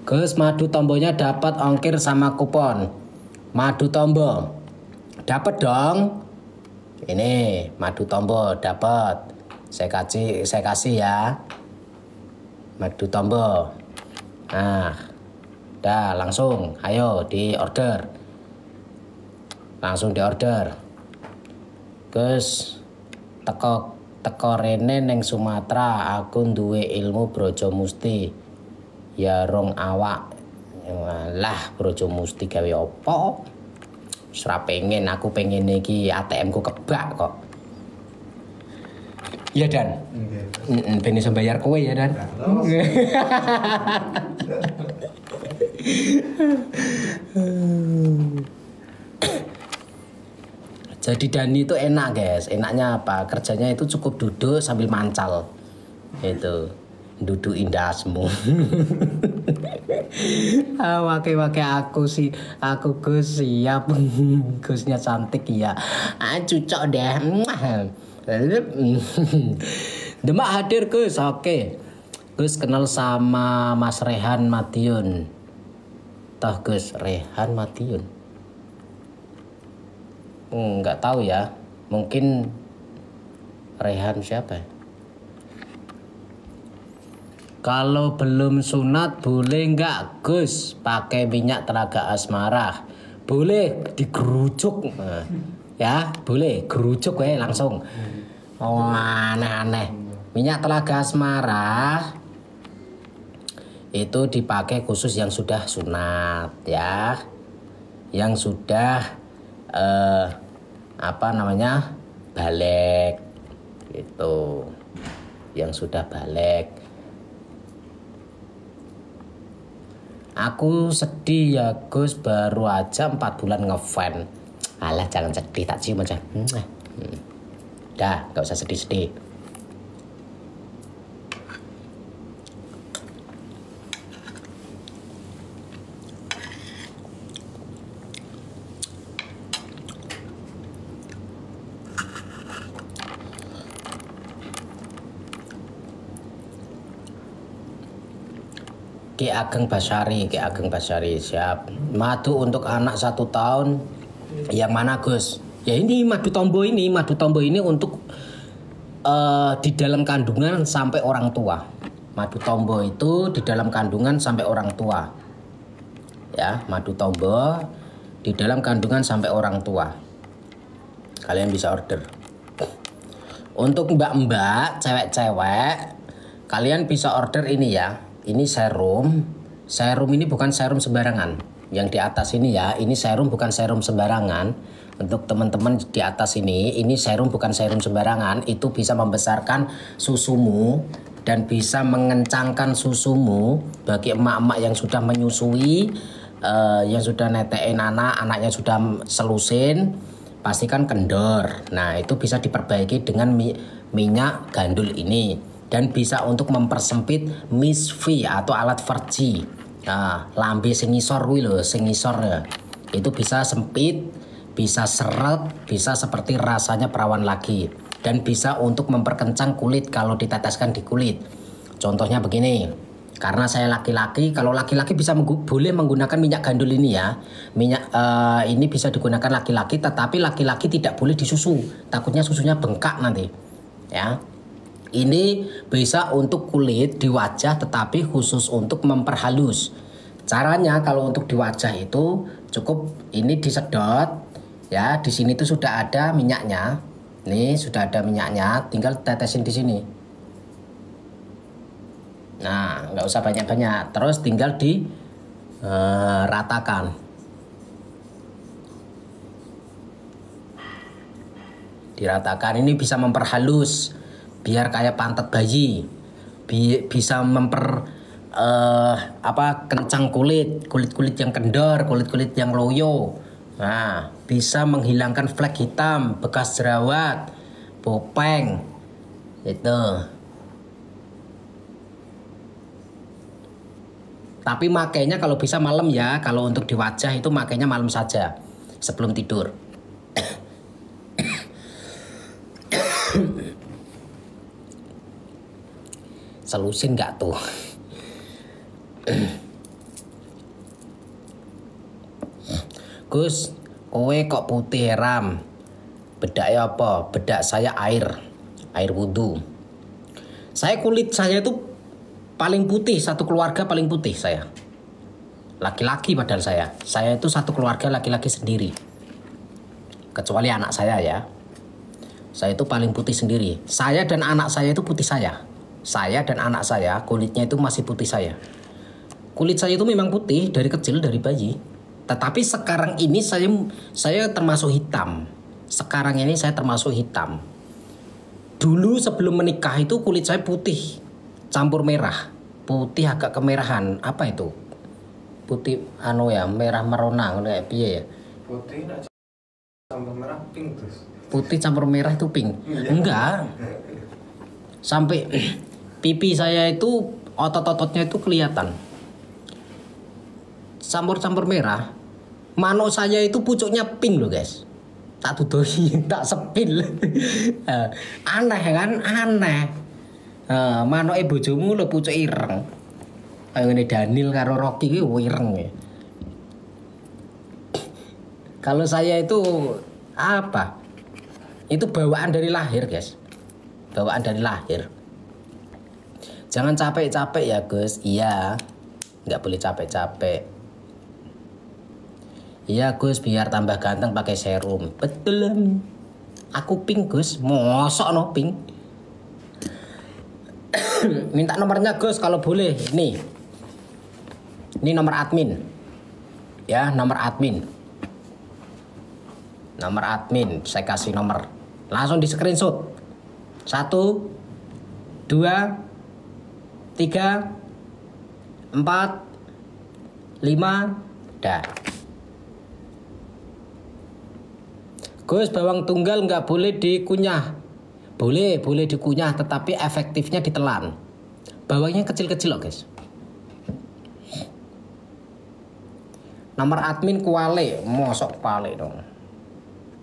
Gus, madu tombonya dapat ongkir sama kupon. Madu tombo dapat dong. Ini madu tombo dapat. Saya kasih ya. Madu tombo. Nah, dah langsung, ayo di order. Langsung di order. Gus, teko rene neng Sumatera aku duwe ilmu brojo musti. Ya rong awak. Lah brojo musti gawe opo? Ora pengen, aku pengen iki ATM ku kebak kok. Iya Dan. Ben iso bayar kowe ya Dan. Jadi Dani itu enak guys. Enaknya apa? Kerjanya itu cukup duduk sambil mancal. Itu duduk indasmu. Wake aku Gus siap. Gusnya cantik ya. Cucok deh. Demak hadir Gus. Oke. Gus kenal sama Mas Rehan Madiun. Toh Gus, Rehan Madiun. Nggak tahu ya. Mungkin Rehan siapa ya? Kalau belum sunat boleh nggak Gus pakai minyak telaga asmara? Boleh digerujuk. Ya boleh gerujuk ya langsung. Oh aneh-aneh. Minyak telaga asmara itu dipakai khusus yang sudah sunat ya. Yang sudah balik gitu. Yang sudah balik. Aku sedih ya Gus, baru aja 4 bulan ngefan. Alah jangan sedih, tak cium aja. Dah, gak usah sedih-sedih. Ki Ageng Basyari siap. Madu untuk anak 1 tahun. Yang mana Gus? Ya ini madu tombo ini untuk di dalam kandungan sampai orang tua. Madu tombo itu di dalam kandungan sampai orang tua. Ya, madu tombo di dalam kandungan sampai orang tua. Kalian bisa order. Untuk mbak-mbak, cewek-cewek, kalian bisa order ini ya. Ini serum. Serum ini bukan serum sembarangan. Yang di atas ini ya, ini serum bukan serum sembarangan. Untuk teman-teman di atas ini serum bukan serum sembarangan. Itu bisa membesarkan susumu dan bisa mengencangkan susumu bagi emak-emak yang sudah menyusui, yang sudah netein anaknya sudah selusin, pastikan kendor. Nah, itu bisa diperbaiki dengan minyak gandul ini. Dan bisa untuk mempersempit misfi atau alat verji. Nah, lambe sing ngisor kuwi lho, sing ngisor ya. Itu bisa sempit, bisa seret, bisa seperti rasanya perawan lagi. Dan bisa untuk memperkencang kulit kalau diteteskan di kulit. Contohnya begini. Karena saya laki-laki, kalau laki-laki bisa boleh menggunakan minyak gandul ini ya. Minyak ini bisa digunakan laki-laki, tetapi laki-laki tidak boleh disusu. Takutnya susunya bengkak nanti. Ya. Ini bisa untuk kulit di wajah tetapi khusus untuk memperhalus. Caranya kalau untuk di wajah itu cukup ini disedot ya, di sini tuh sudah ada minyaknya. Nih sudah ada minyaknya, tinggal tetesin di sini. Nah, nggak usah banyak-banyak, terus tinggal di ratakan. diratakan. Ini bisa memperhalus biar kayak pantat bayi. Bisa kencang kulit yang kendor, kulit yang loyo. Nah, bisa menghilangkan flek hitam, bekas jerawat, bopeng. Itu. Tapi makainya kalau bisa malam ya. Kalau untuk di wajah itu makainya malam saja sebelum tidur. Selusin nggak tuh? Gus, kowe kok putih heram? Bedaknya apa? Bedak saya air wudhu. Kulit saya itu paling putih, satu keluarga paling putih saya. Laki-laki padahal saya itu satu keluarga laki-laki sendiri. Kecuali anak saya ya. Saya itu paling putih sendiri. Saya dan anak saya itu putih saya. Saya dan anak saya kulitnya itu masih putih saya. Kulit saya itu memang putih dari kecil, dari bayi. Tetapi sekarang ini saya termasuk hitam. Sekarang ini saya termasuk hitam. Dulu sebelum menikah itu kulit saya putih, campur merah. Putih agak kemerahan. Apa itu? Putih merah merona kayak piye ya? Putih nak campur merah pink terus. Putih campur merah itu pink. Enggak. Sampai pipi saya itu otot-ototnya itu kelihatan. Campur-campur merah. Manuk saya itu pucuknya pink loh guys. Tak tuduhi, tak sepil. Aneh kan? Aneh. Manuke bojomu lho pucuk ireng. Kayak ngene Daniel karo Rocky ki ireng ya. Kalau saya itu apa? Itu bawaan dari lahir, guys. Bawaan dari lahir. Jangan capek-capek ya, Gus. Iya. Nggak boleh capek-capek. Iya, Gus, biar tambah ganteng pakai serum. Betul. Aku pink, Gus. Mosok no pink. Minta nomornya, Gus, kalau boleh. Nih. Ini nomor admin. Ya, nomor admin. Nomor admin, saya kasih nomor. Langsung di screenshot. 1 2 3 4 5 dah. Gus, bawang tunggal nggak boleh dikunyah. Boleh dikunyah, tetapi efektifnya ditelan. Bawangnya kecil-kecil loh, guys. Nomor admin Kuale, mosok Kuale dong.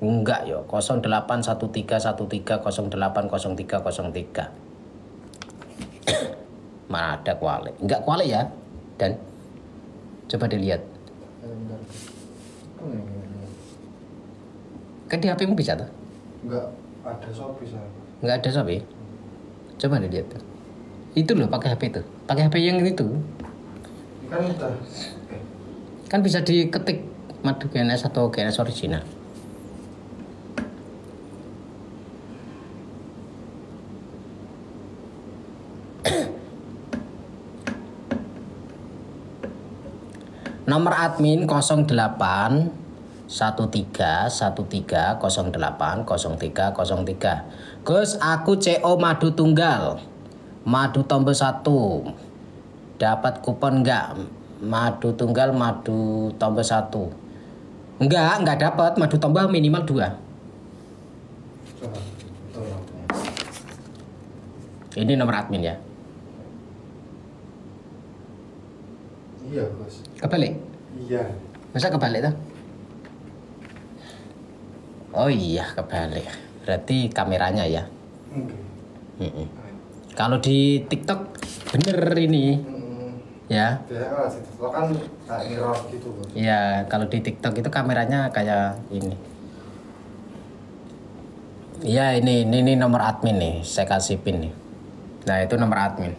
Enggak yo, 081313080303. Mana ada Kuale? Enggak Kuale ya. Dan coba dilihat. Kan di HP-mu bisa tuh? Enggak ada Shopee saya. Enggak ada Shopee. Coba dilihat tuh. Itu loh pakai HP itu. Pakai HP yang itu. Kan udah. Kan bisa diketik madu GNS atau GNS original. Nomor admin 08 1313080303. Gus, aku CO madu tunggal. Madu tombol 1. Dapat kupon enggak? Madu tunggal, madu tombol 1. Enggak dapat. Madu tombol minimal 2. Ini nomor admin ya. Iya, Gus. Kebalik? Iya. Masa kebalik tuh? Oh iya, kebalik. Berarti kameranya ya. Kalau di TikTok bener ini. Ya. Biasanya kalau di TikTok kan kayak mirror gitu, Gus. Iya, kalau di TikTok itu kameranya kayak ini. Iya, ini nomor admin nih. Saya kasih pin nih. Nah, itu nomor admin.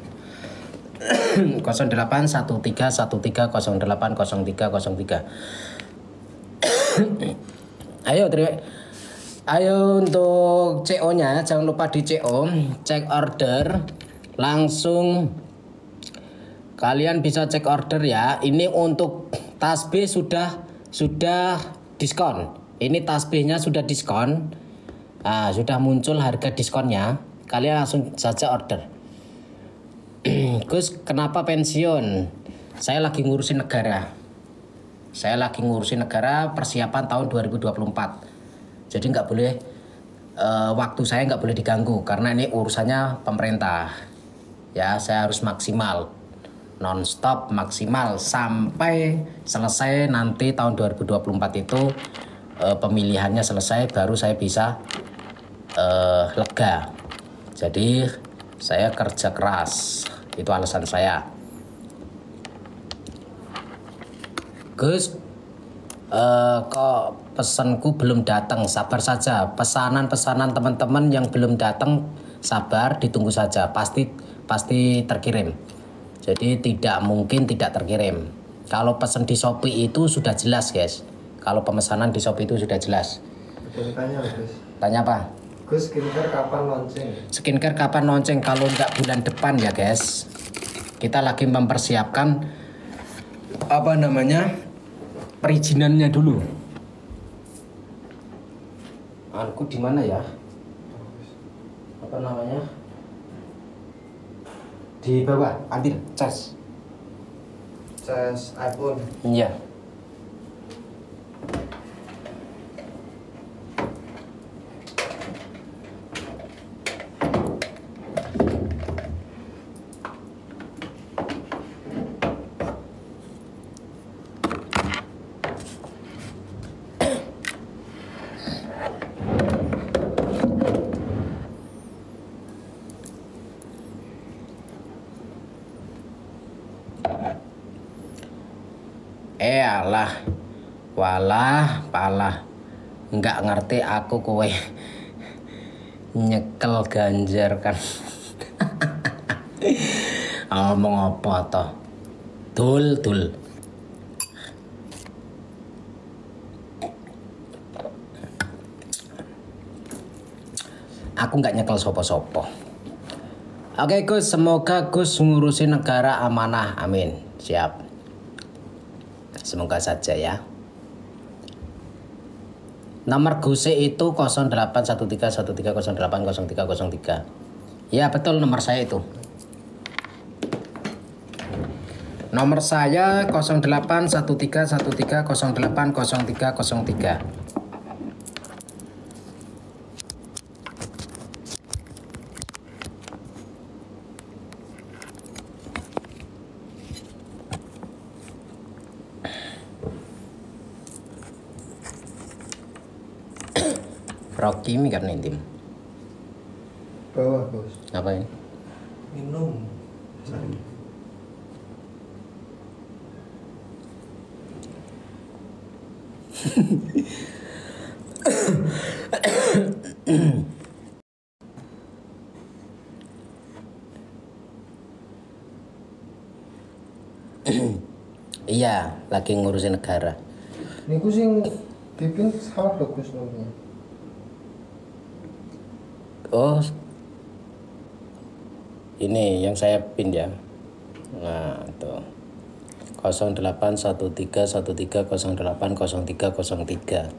081313080303. Ayo untuk CO-nya jangan lupa di CO, cek order langsung. Kalian bisa cek order ya. Ini untuk tasbih sudah diskon. Ini tasbihnya sudah diskon. Nah, sudah muncul harga diskonnya, kalian langsung saja order. Gus, kenapa pensiun? Saya lagi ngurusin negara. Persiapan tahun 2024. Jadi nggak boleh, waktu saya nggak boleh diganggu karena ini urusannya pemerintah. Ya, saya harus maksimal, non-stop maksimal sampai selesai nanti tahun 2024 itu pemilihannya selesai baru saya bisa lega. Jadi saya kerja keras, itu alasan saya. Gus, kok pesanku belum datang? Sabar saja. Pesanan teman-teman yang belum datang, sabar, ditunggu saja. Pasti terkirim. Jadi tidak mungkin tidak terkirim. Kalau pesan di Shopee itu sudah jelas, guys. Kalau pemesanan di Shopee itu sudah jelas. Tanya Gus. Tanya apa? Gus, skincare kapan launching? Skincare kapan launching? Kalau nggak bulan depan ya, guys. Kita lagi mempersiapkan perizinannya dulu. Anku di mana ya? Di bawah, ambil cas. Cas iPhone. Iya. Alah, walah, palah, nggak ngerti aku kowe nyekel Ganjar kan. Ngomong apa toh? Dul. Aku nggak nyekel sopo-sopo. Oke Gus, semoga Gus ngurusin negara amanah, amin. Siap. Semoga saja ya. Nomor GoSe itu 081313080303. Ya betul, nomor saya itu. Nomor saya 081313080303. Rocky mi karena intim. Bawah Gus. Ngapain? Minum. Iya, lagi ngurusin negara. Niku sing dipin salah lho Gus nomornya. Oh, ini yang saya pin ya. Nah, tuh. 081313080303.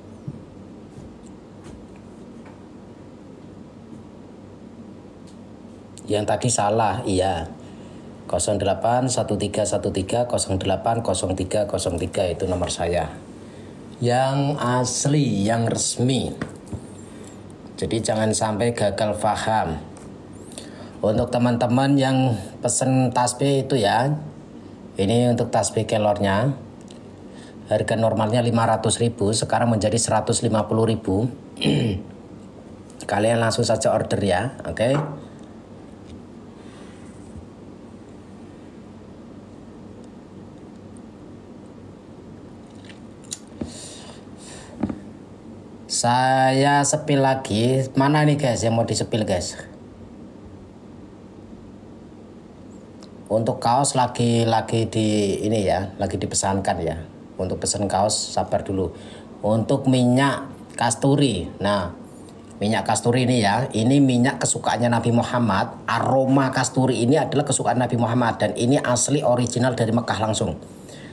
Yang tadi salah, iya. 081313080303 itu nomor saya. Yang asli, yang resmi. Jadi jangan sampai gagal paham. Untuk teman-teman yang pesen tasbih itu ya, ini untuk tasbih kelornya. Harga normalnya 500.000, sekarang menjadi 150.000. Kalian langsung saja order ya, oke? Saya sepil lagi. Mana nih guys yang mau disepil guys? Untuk kaos lagi di ini ya, lagi dipesankan ya. Untuk pesan kaos sabar dulu. Untuk minyak kasturi. Nah, minyak kasturi ini ya, ini minyak kesukaannya Nabi Muhammad. Aroma kasturi ini adalah kesukaan Nabi Muhammad dan ini asli original dari Mekah langsung.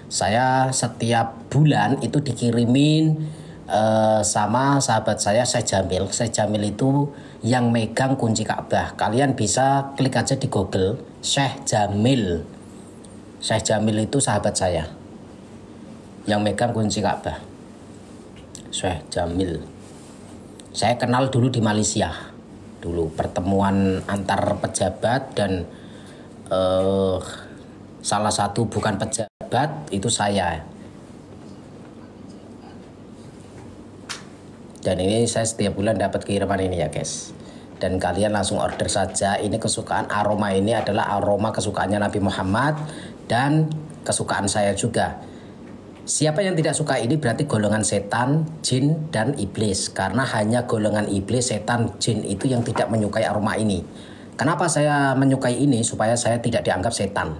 Saya setiap bulan itu dikirimin sama sahabat saya Syekh Jamil. Syekh Jamil itu yang megang kunci Ka'bah. Kalian bisa klik aja di Google Syekh Jamil. Syekh Jamil itu sahabat saya yang megang kunci Ka'bah. Syekh Jamil. Saya kenal dulu di Malaysia. Dulu pertemuan antar pejabat dan salah satu bukan pejabat itu saya. Dan ini saya setiap bulan dapat kiriman ini ya guys. Dan kalian langsung order saja. Ini kesukaan aroma ini adalah aroma kesukaannya Nabi Muhammad dan kesukaan saya juga. Siapa yang tidak suka ini berarti golongan setan, jin, dan iblis. Karena hanya golongan iblis, setan, jin itu yang tidak menyukai aroma ini. Kenapa saya menyukai ini? Supaya saya tidak dianggap setan.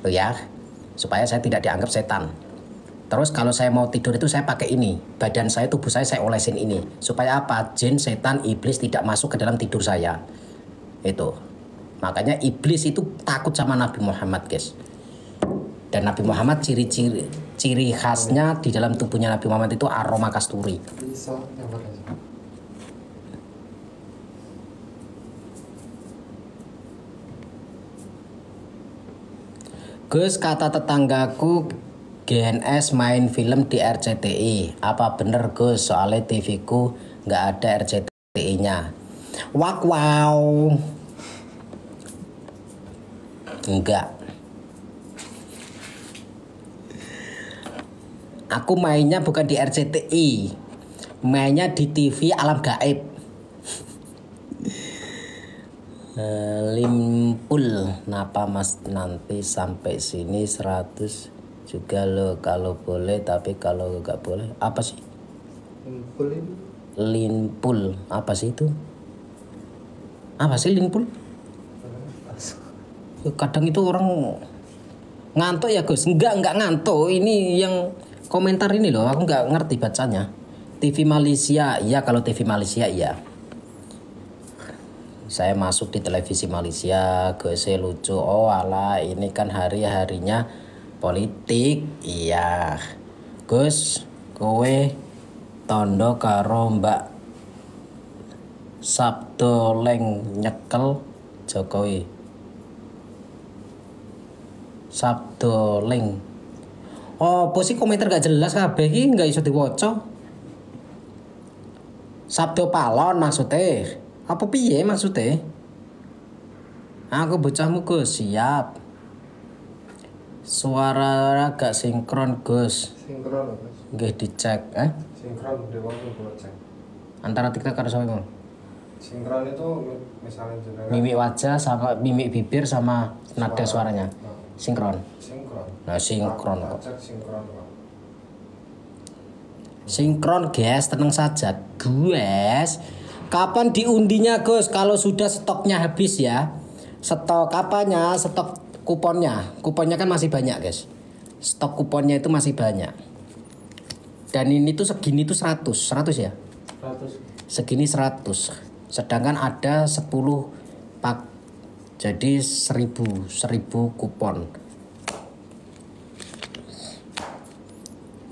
Loh ya, supaya saya tidak dianggap setan. Terus kalau saya mau tidur itu saya pakai ini. Badan saya, tubuh saya olesin ini. Supaya apa? Jin, setan, iblis tidak masuk ke dalam tidur saya. Itu. Makanya iblis itu takut sama Nabi Muhammad guys. Dan Nabi Muhammad ciri khasnya di dalam tubuhnya Nabi Muhammad itu aroma kasturi. Gus, kata tetanggaku GNS main film di RCTI. Apa bener Gus? Soalnya TV ku nggak ada RCTI-nya. Wow. Enggak. Aku mainnya bukan di RCTI. Mainnya di TV Alam Gaib. Limpul. Napa Mas nanti sampai sini 100 juga lo kalau boleh, tapi kalau nggak boleh apa sih? Limpul apa sih itu? Apa sih limpul? Kadang itu orang ngantuk ya Gus. Enggak ngantuk. Ini yang komentar ini loh, aku nggak ngerti bacanya. TV Malaysia, iya kalau TV Malaysia iya. Saya masuk di televisi Malaysia, Gus lucu. Oh alah, ini kan hari-harinya politik. Iya. Gus, kowe tondo karo Mbak Sabdo Leng nyekel Jokowi. Sabdo Leng. Oh, posisi komentar gak jelas kabeh iki gak iso diwaca. Sabdo Palon maksudnya. Apa piye maksudnya? Aku bocahmu Gus, siap. Suara agak sinkron Gus. Sinkron Gus. Nggih dicek, Sinkron dewa tuh cek. Antara TikTok karo sama Sinkron itu misalnya jenengan mimik wajah sama mimik bibir sama nada suaranya. Sinkron. Sinkron. Nah, sinkron kok. Cek sinkron kok. Sinkron guys, tenang saja guys. Kapan diundinya Gus? Kalau sudah stoknya habis ya. Stok apanya? Stok kuponnya. Kuponnya kan masih banyak guys. Stok kuponnya itu masih banyak. Dan ini tuh segini tuh 100 ya? 100. Segini 100. Sedangkan ada 10 pak. Jadi 1000 kupon.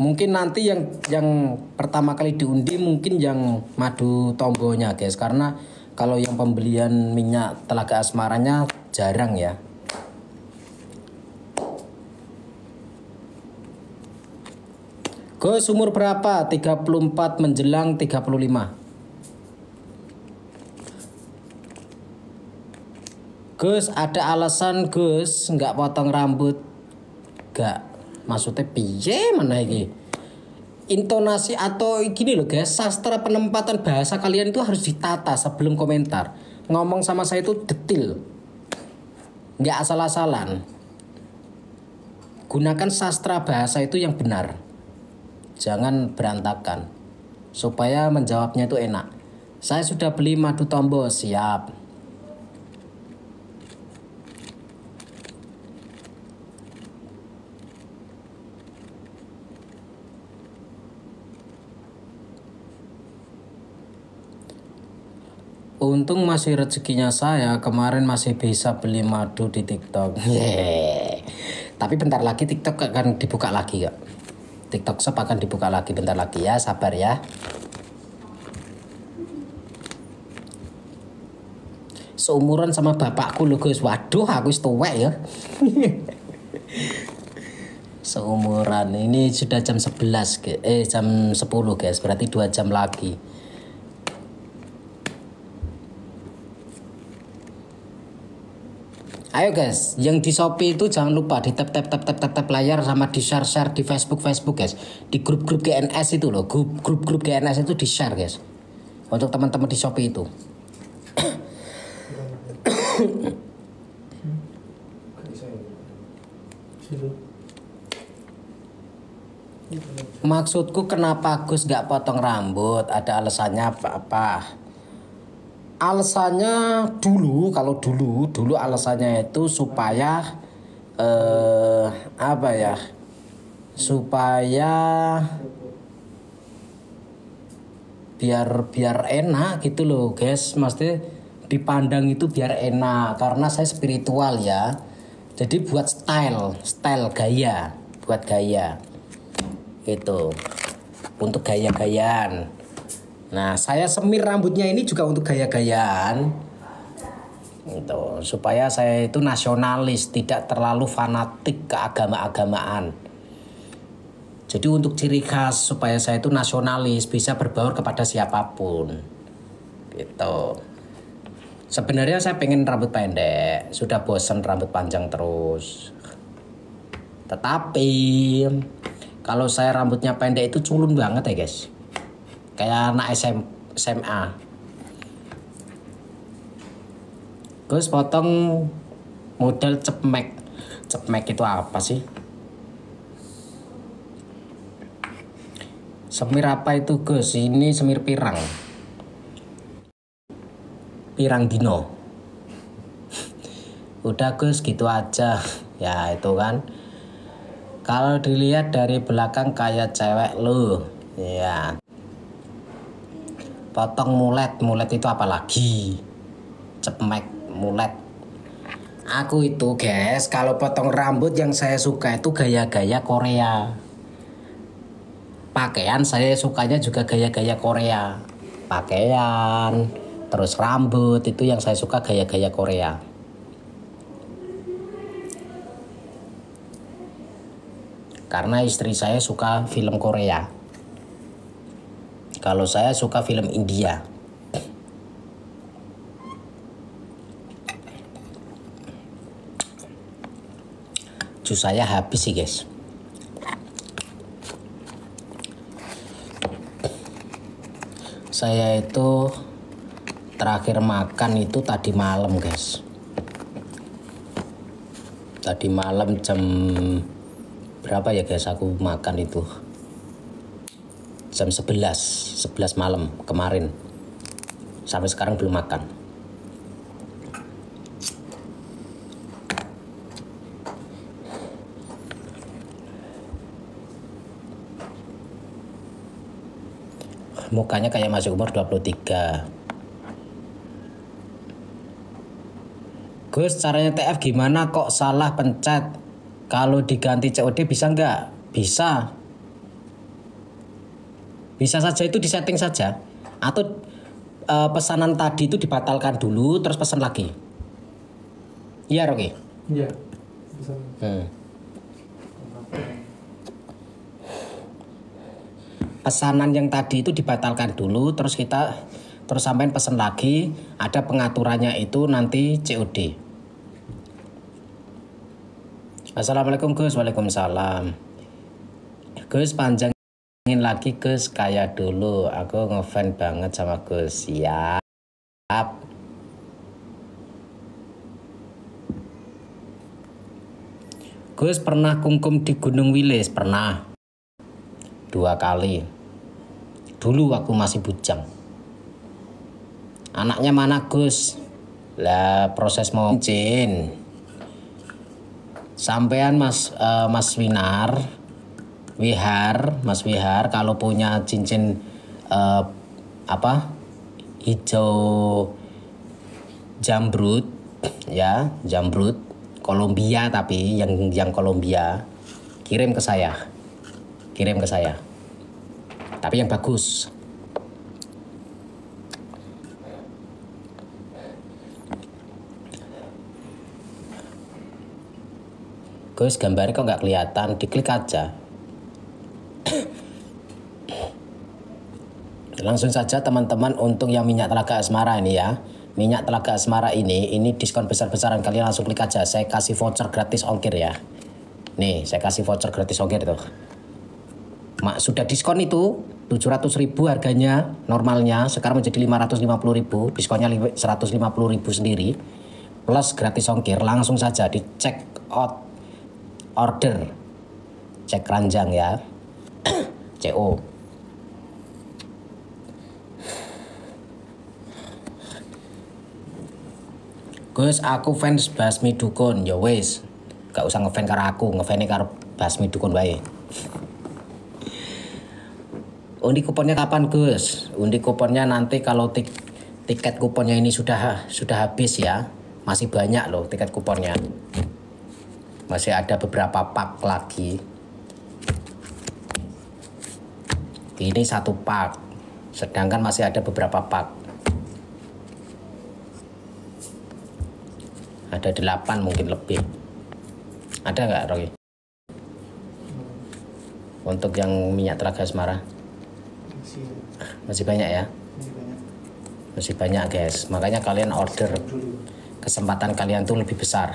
Mungkin nanti yang pertama kali diundi mungkin yang madu tombonya guys, karena kalau yang pembelian minyak Telaga Asmaranya jarang ya. Gus umur berapa? 34 menjelang 35. Gus ada alasan Gus nggak potong rambut? Gak. Maksudnya piye mana ini? Intonasi atau gini loh guys, sastra penempatan bahasa kalian itu harus ditata sebelum komentar. Ngomong sama saya itu detil, nggak asal-asalan. Gunakan sastra bahasa itu yang benar, jangan berantakan, supaya menjawabnya itu enak. Saya sudah beli madu tombo, siap. Untung masih rezekinya saya, kemarin masih bisa beli madu di TikTok. Tapi bentar lagi TikTok akan dibuka lagi kak. TikTok Shop akan dibuka lagi bentar lagi ya, sabar ya. Seumuran sama bapakku loh Gus. Waduh, aku wis tuwek ya. Seumuran. Ini sudah jam 11 jam 10 guys, berarti 2 jam lagi. Ayo guys, yang di Shopee itu jangan lupa di tap layar sama di share di Facebook guys. Di grup GNS itu loh, grup GNS itu di share guys. Untuk teman-teman di Shopee itu. Maksudku kenapa Gus gak potong rambut? Ada alasannya apa? Alasannya kalau dulu alasannya itu supaya supaya biar enak gitu loh guys, maksudnya dipandang itu biar enak karena saya spiritual ya. Jadi buat style gaya, buat gaya gitu, untuk gaya-gayaan. Nah, saya semir rambutnya ini juga untuk gaya-gayaan. Gitu, supaya saya itu nasionalis, tidak terlalu fanatik ke agama-agamaan. Jadi untuk ciri khas supaya saya itu nasionalis, bisa berbaur kepada siapapun. Gitu. Sebenarnya saya pengen rambut pendek, sudah bosan rambut panjang terus. Tetapi kalau saya rambutnya pendek itu culun banget ya guys. Kayak anak SMA. Gus potong model cepmek. Cepmek itu apa sih? Semir apa itu Gus? Ini semir pirang. Pirang dino. Udah Gus gitu aja. Ya itu kan. Kalau dilihat dari belakang kayak cewek lu. Ya. Potong mulet itu apa lagi? Cepmek, mulet. Aku itu guys, kalau potong rambut yang saya suka itu gaya-gaya Korea. Pakaian saya sukanya juga gaya-gaya Korea. Pakaian, terus rambut itu yang saya suka gaya-gaya Korea. Karena istri saya suka film Korea. Kalau saya suka film India. Jus saya habis sih guys. Saya itu terakhir makan itu tadi malam guys. Tadi malam jam berapa ya guys aku makan itu? Jam 11 malam kemarin. Sampai sekarang belum makan. Mukanya kayak masih umur 23. Gus, caranya TF gimana kok salah pencet? Kalau diganti COD bisa nggak? Bisa. Bisa saja, itu disetting saja. Atau pesanan tadi itu dibatalkan dulu terus pesan lagi. Iya Rocky? Iya. Bisa. Pesanan yang tadi itu dibatalkan dulu terus sampein pesan lagi, ada pengaturannya itu nanti COD. Assalamualaikum Gus. Waalaikumsalam. Gus panjangin lagi Gus kayak dulu, aku ngefans banget sama Gus. Siap. Gus pernah kungkum di Gunung Wilis? Pernah 2 kali. Dulu waktu masih bujang. Anaknya mana Gus? Lah proses mau cincin. Sampean Mas Wihar kalau punya cincin hijau jambrut ya, jambrut Kolombia, tapi yang Kolombia kirim ke saya. kirim ke saya. Tapi yang bagus. Guys, gambarnya kok nggak kelihatan, diklik aja. Langsung saja teman-teman, untuk yang minyak telaga asmara ini ya. Minyak telaga asmara ini diskon besar-besaran, kalian langsung klik aja. Saya kasih voucher gratis ongkir ya. Nih, saya kasih voucher gratis ongkir tuh. Sudah diskon itu 700.000 harganya normalnya, sekarang menjadi 550.000, diskonnya 150.000 sendiri. Plus gratis ongkir, langsung saja dicek out order. Cek keranjang ya. CO. Gus, aku fans Basmi Dukun. Ya wes, gak usah ngefans karo aku, ngefans karo Basmi Dukun bae. Undi kuponnya kapan, Gus? Undi kuponnya nanti kalau tiket kuponnya ini sudah habis ya. Masih banyak loh tiket kuponnya. Masih ada beberapa pak lagi. Ini 1 pak. Sedangkan masih ada beberapa pak. Ada 8 mungkin lebih. Ada nggak, Roy? Untuk yang minyak telaga asmara? Masih banyak ya? Masih banyak guys. Makanya kalian order. Kesempatan kalian tuh lebih besar.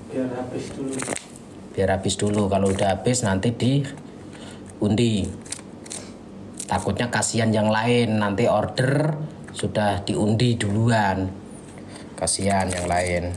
Biar habis dulu. Biar habis dulu. Kalau udah habis nanti diundi. Takutnya kasihan yang lain. Nanti order sudah diundi duluan. Kasihan yang lain.